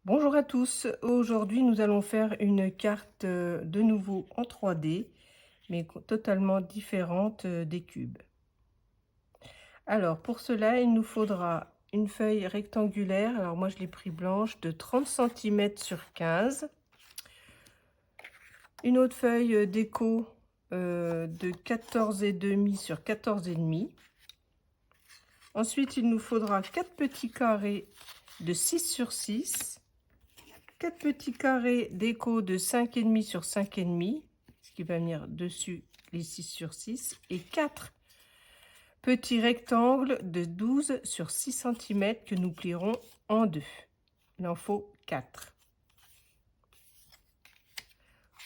Bonjour à tous, aujourd'hui nous allons faire une carte de nouveau en 3D, mais totalement différente des cubes. Alors pour cela il nous faudra une feuille rectangulaire, alors moi je l'ai pris blanche, de 30 cm sur 15, une autre feuille déco de 14,5 sur 14,5. Ensuite il nous faudra 4 petits carrés de 6 sur 6. 4 petits carrés déco de 5,5 sur 5,5, ce qui va venir dessus les 6 sur 6, et 4 petits rectangles de 12 sur 6 cm que nous plierons en deux. Il en faut 4.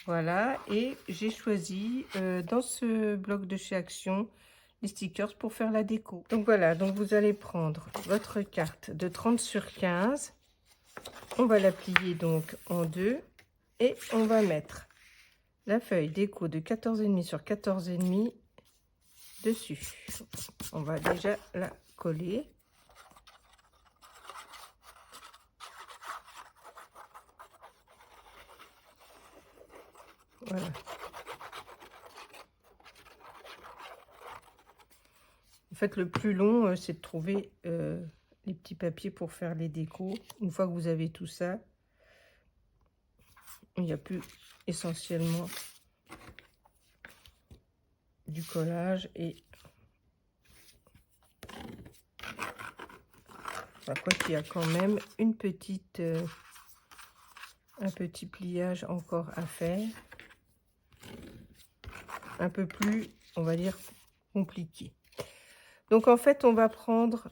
Voilà, et j'ai choisi dans ce bloc de chez Action les stickers pour faire la déco. Donc voilà, donc vous allez prendre votre carte de 30 sur 15. On va la plier donc en deux et on va mettre la feuille déco de 14,5 sur 14,5 dessus. On va déjà la coller. Voilà. En fait, le plus long, c'est de trouver les petits papiers pour faire les décos. Une fois que vous avez tout ça, il n'y a plus essentiellement du collage et enfin, quoi qu'il y a quand même une petite un petit pliage encore à faire, un peu plus, on va dire, compliqué. Donc en fait on va prendre,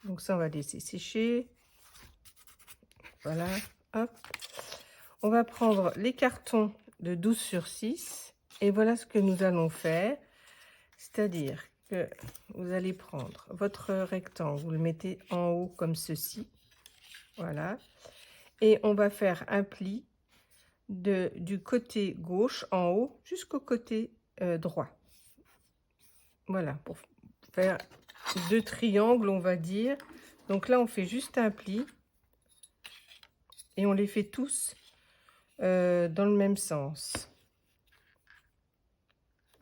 donc ça on va laisser sécher, voilà, hop. On va prendre les cartons de 12 sur 6 et voilà ce que nous allons faire. C'est-à-dire que vous allez prendre votre rectangle, vous le mettez en haut comme ceci, voilà, et on va faire un pli du côté gauche en haut jusqu'au côté droit. Voilà, pour faire deux triangles, on va dire. Donc là, on fait juste un pli et on les fait tous dans le même sens.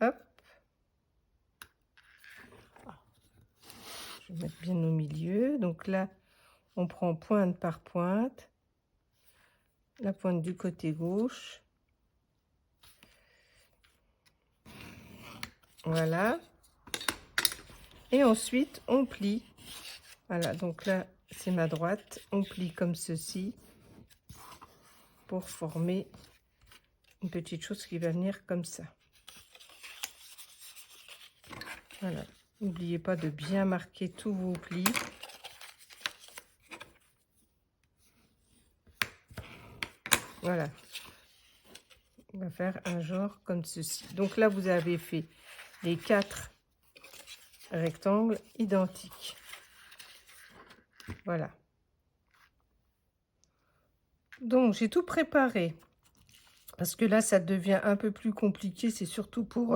Hop. Je vais mettre bien au milieu. Donc là, on prend pointe par pointe. La pointe du côté gauche. Voilà. Et ensuite, on plie. Voilà, donc là, c'est ma droite. On plie comme ceci pour former une petite chose qui va venir comme ça. Voilà. N'oubliez pas de bien marquer tous vos plis. Voilà. On va faire un genre comme ceci. Donc là, vous avez fait les 4 rectangles identiques. Voilà. Donc, j'ai tout préparé. Parce que là, ça devient un peu plus compliqué. C'est surtout pour,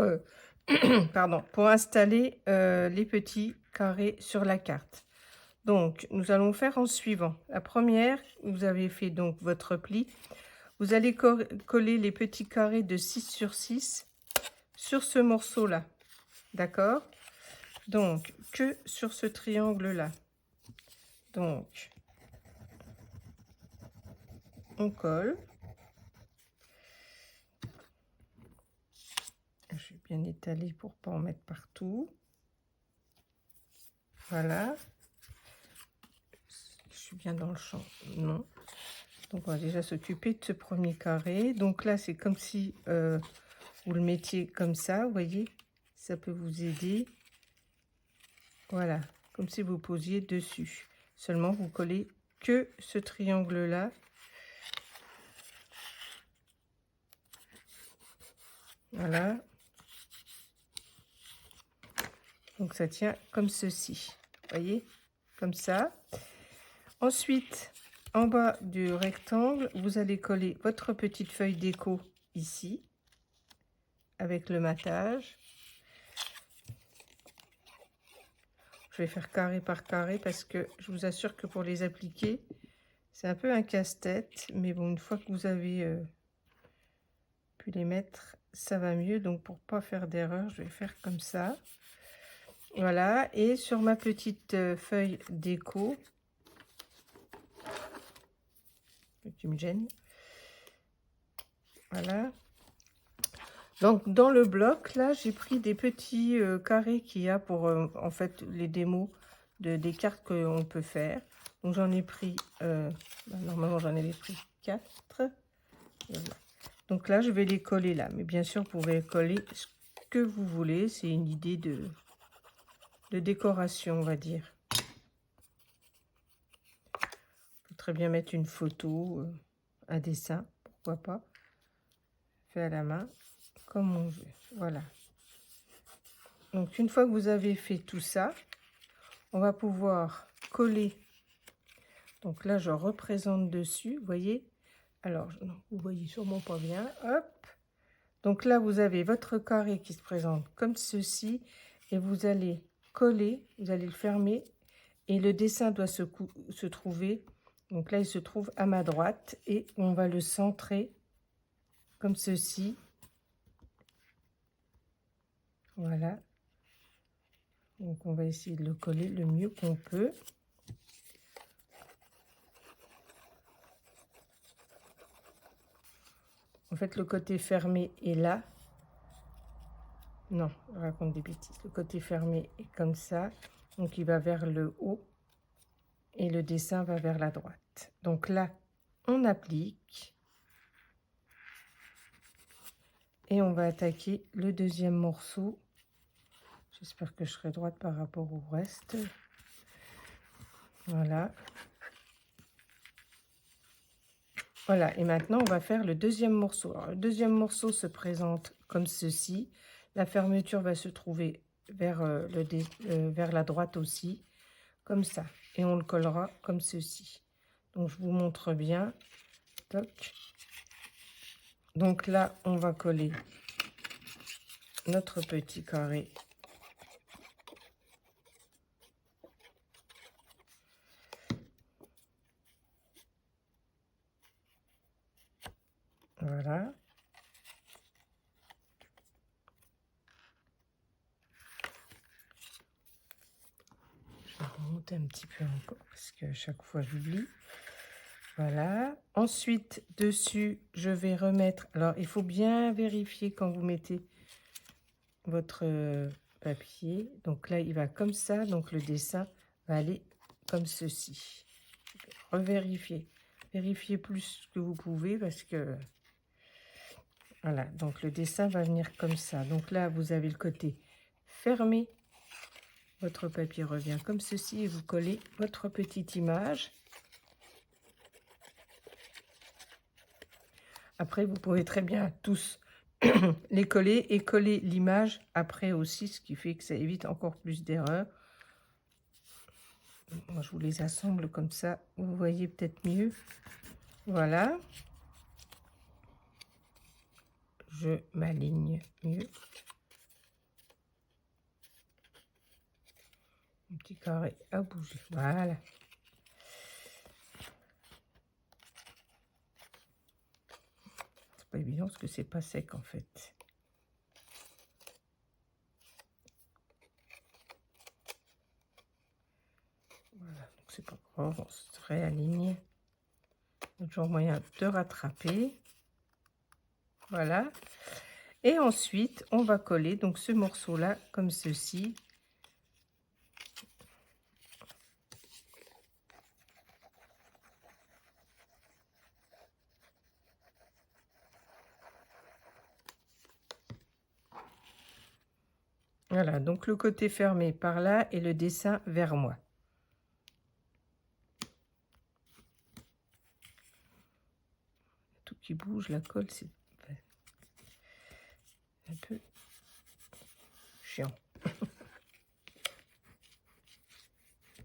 pardon, pour installer les petits carrés sur la carte. Donc, nous allons faire en suivant. La première, vous avez fait donc votre pli. Vous allez coller les petits carrés de 6 sur 6 sur ce morceau-là. D'accord? Donc, que sur ce triangle-là. Donc, on colle. Je vais bien étaler pour ne pas en mettre partout. Voilà. Je suis bien dans le champ. Non. Donc, on va déjà s'occuper de ce premier carré. Donc là, c'est comme si vous le mettiez comme ça, vous voyez. Ça peut vous aider. Voilà. Comme si vous posiez dessus. Seulement, vous collez que ce triangle-là. Voilà. Donc, ça tient comme ceci. Vous voyez, comme ça. Ensuite, en bas du rectangle, vous allez coller votre petite feuille déco ici, avec le matage. Je vais faire carré par carré parce que je vous assure que pour les appliquer, C'est un peu un casse-tête, mais bon, une fois que vous avez pu les mettre, ça va mieux. Donc, pour pas faire d'erreur, je vais faire comme ça. Voilà, et sur ma petite feuille déco, tu me gênes. Voilà. Donc, dans le bloc, là, j'ai pris des petits carrés qu'il y a pour, en fait, les démos des cartes qu'on peut faire. Donc, j'en ai pris, normalement, j'en avais pris 4. Donc là, je vais les coller là. Mais bien sûr, vous pouvez coller ce que vous voulez. C'est une idée de décoration, on va dire. On peut très bien mettre une photo, un dessin, pourquoi pas. Fait à la main, comme on veut. Voilà. Donc, une fois que vous avez fait tout ça, on va pouvoir coller. Donc là, je représente dessus, vous voyez. Alors, non, vous voyez sûrement pas bien. Hop. Donc là, vous avez votre carré qui se présente comme ceci. Et vous allez coller, vous allez le fermer. Et le dessin doit se trouver. Donc là, il se trouve à ma droite. Et on va le centrer comme ceci. Voilà. Donc on va essayer de le coller le mieux qu'on peut. En fait, le côté fermé est là. Non, je raconte des bêtises. Le côté fermé est comme ça. Donc, il va vers le haut. Et le dessin va vers la droite. Donc là, on applique. Et on va attaquer le deuxième morceau. J'espère que je serai droite par rapport au reste. Voilà. Voilà, et maintenant, on va faire le deuxième morceau. Alors, le deuxième morceau se présente comme ceci. La fermeture va se trouver vers, vers la droite aussi, comme ça. Et on le collera comme ceci. Donc, je vous montre bien. Toc. Donc là, on va coller notre petit carré. Voilà. Je vais remonter un petit peu encore parce que chaque fois j'oublie. Voilà. Ensuite, dessus, je vais remettre... Alors, il faut bien vérifier quand vous mettez votre papier. Donc là, il va comme ça. Donc, le dessin va aller comme ceci. Revérifiez. Vérifiez plus que vous pouvez parce que... Voilà. Donc, le dessin va venir comme ça. Donc là, vous avez le côté fermé. Votre papier revient comme ceci et vous collez votre petite image. Après, vous pouvez très bien tous les coller et coller l'image après aussi, ce qui fait que ça évite encore plus d'erreurs. Moi, je vous les assemble comme ça, vous voyez peut-être mieux. Voilà. Je m'aligne mieux. Un petit carré à bouger. Voilà. C'est pas évident parce que c'est pas sec en fait. Voilà, donc c'est pas grave, on se réaligne. Il y a toujours moyen de rattraper. Voilà. Et ensuite, on va coller donc ce morceau-là comme ceci. Voilà, donc le côté fermé par là et le dessin vers moi. Tout qui bouge, la colle, c'est un peu chiant.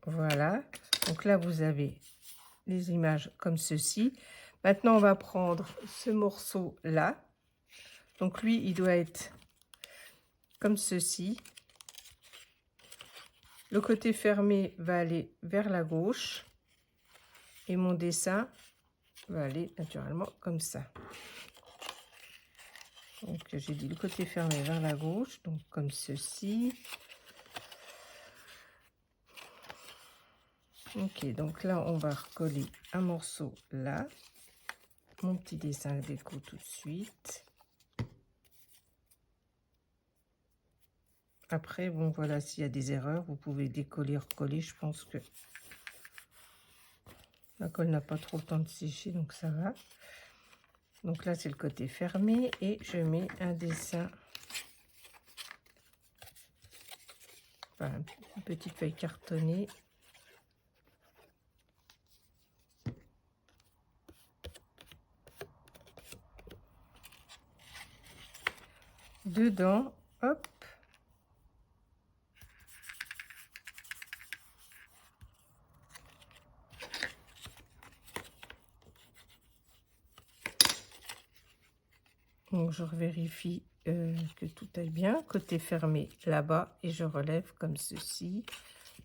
Voilà, donc là vous avez les images comme ceci. Maintenant on va prendre ce morceau là. Donc lui il doit être comme ceci. Le côté fermé va aller vers la gauche. Et mon dessin va aller naturellement comme ça. Donc j'ai dit le côté fermé vers la gauche, donc comme ceci. Ok, donc là on va recoller un morceau là. Mon petit dessin déco tout de suite. Après, bon voilà, s'il y a des erreurs, vous pouvez décoller, recoller. Je pense que la colle n'a pas trop le temps de sécher, donc ça va. Donc là, c'est le côté fermé et je mets un dessin. Voilà, une petite feuille cartonnée. Dedans, hop. Donc je vérifie que tout aille bien. Côté fermé là-bas et je relève comme ceci.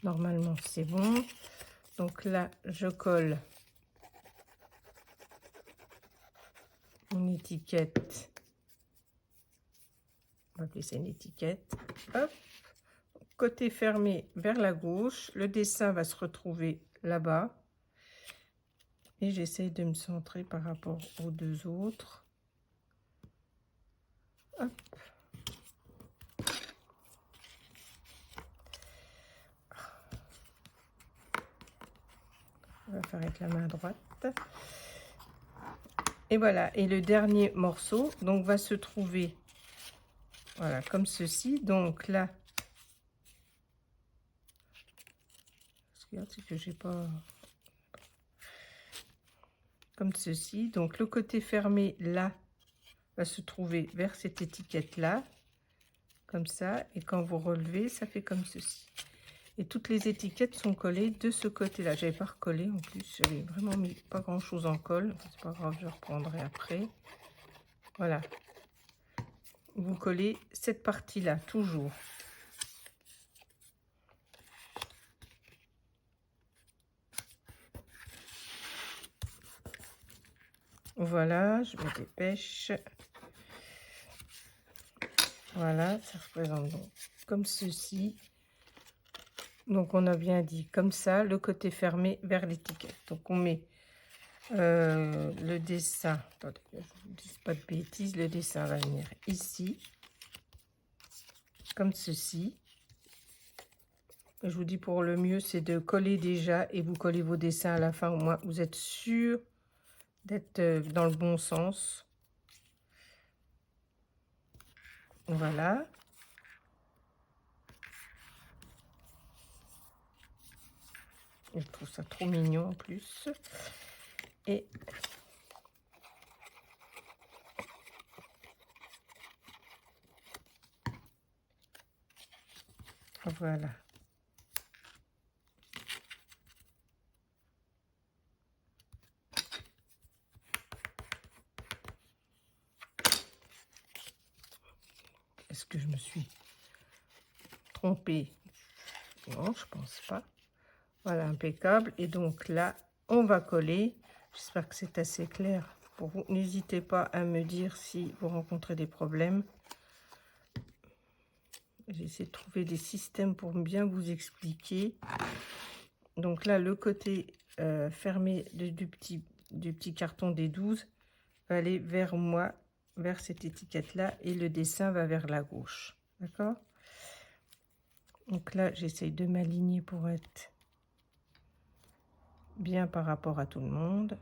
Normalement c'est bon. Donc là je colle une étiquette. On va appeler ça une étiquette. Hop. Côté fermé vers la gauche. Le dessin va se retrouver là-bas. Et j'essaye de me centrer par rapport aux deux autres. Hop. On va faire avec la main droite. Et voilà. Et le dernier morceau donc va se trouver voilà comme ceci. Donc là, c'est que j'ai pas comme ceci. Donc le côté fermé là va se trouver vers cette étiquette là, comme ça. Et quand vous relevez, ça fait comme ceci. Et toutes les étiquettes sont collées de ce côté-là. J'avais pas recollé en plus. J'avais vraiment mis pas grand-chose en colle. C'est pas grave, je reprendrai après. Voilà. Vous collez cette partie-là toujours. Voilà, je me dépêche. Voilà, ça représente donc comme ceci. Donc on a bien dit comme ça, le côté fermé vers l'étiquette. Donc on met le dessin, attendez, je ne vous dis pas de bêtises, le dessin va venir ici, comme ceci. Et je vous dis pour le mieux, c'est de coller déjà et vous collez vos dessins à la fin, au moins vous êtes sûr d'être dans le bon sens. Voilà. Je trouve ça trop mignon en plus. Et voilà. Est-ce que je me suis trompée? Non, je pense pas. Voilà, impeccable. Et donc là, on va coller. J'espère que c'est assez clair pour vous. N'hésitez pas à me dire si vous rencontrez des problèmes. J'essaie de trouver des systèmes pour bien vous expliquer. Donc là, le côté fermé du petit carton des 12 va aller vers moi, vers cette étiquette-là. Et le dessin va vers la gauche. D'accord? Donc là, j'essaye de m'aligner pour être bien par rapport à tout le monde.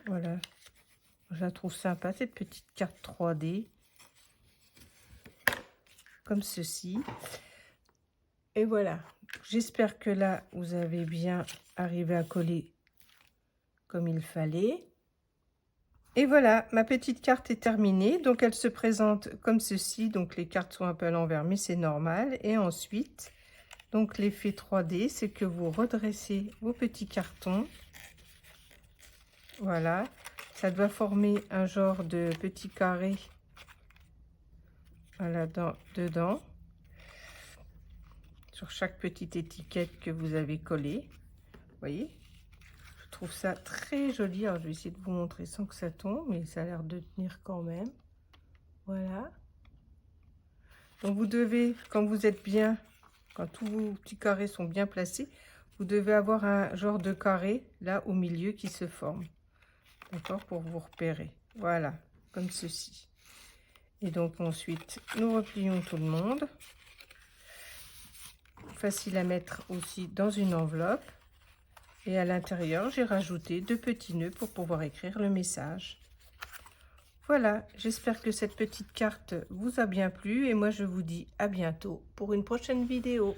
Voilà, je la trouve sympa cette petite carte 3D, comme ceci. Et voilà, j'espère que là, vous avez bien arrivé à coller comme il fallait. Et voilà, ma petite carte est terminée. Donc, elle se présente comme ceci. Donc, les cartes sont un peu à l'envers, mais c'est normal. Et ensuite, donc l'effet 3D, c'est que vous redressez vos petits cartons. Voilà, ça doit former un genre de petit carré. Voilà, dedans. sur chaque petite étiquette que vous avez collée. Vous voyez? Je trouve ça très joli. Alors, je vais essayer de vous montrer sans que ça tombe, mais ça a l'air de tenir quand même. Voilà. Donc, vous devez, quand vous êtes bien, quand tous vos petits carrés sont bien placés, vous devez avoir un genre de carré là au milieu qui se forme. D'accord? Pour vous repérer. Voilà, comme ceci. Et donc ensuite, nous replions tout le monde. Facile à mettre aussi dans une enveloppe. Et à l'intérieur, j'ai rajouté 2 petits nœuds pour pouvoir écrire le message. Voilà, j'espère que cette petite carte vous a bien plu et moi je vous dis à bientôt pour une prochaine vidéo.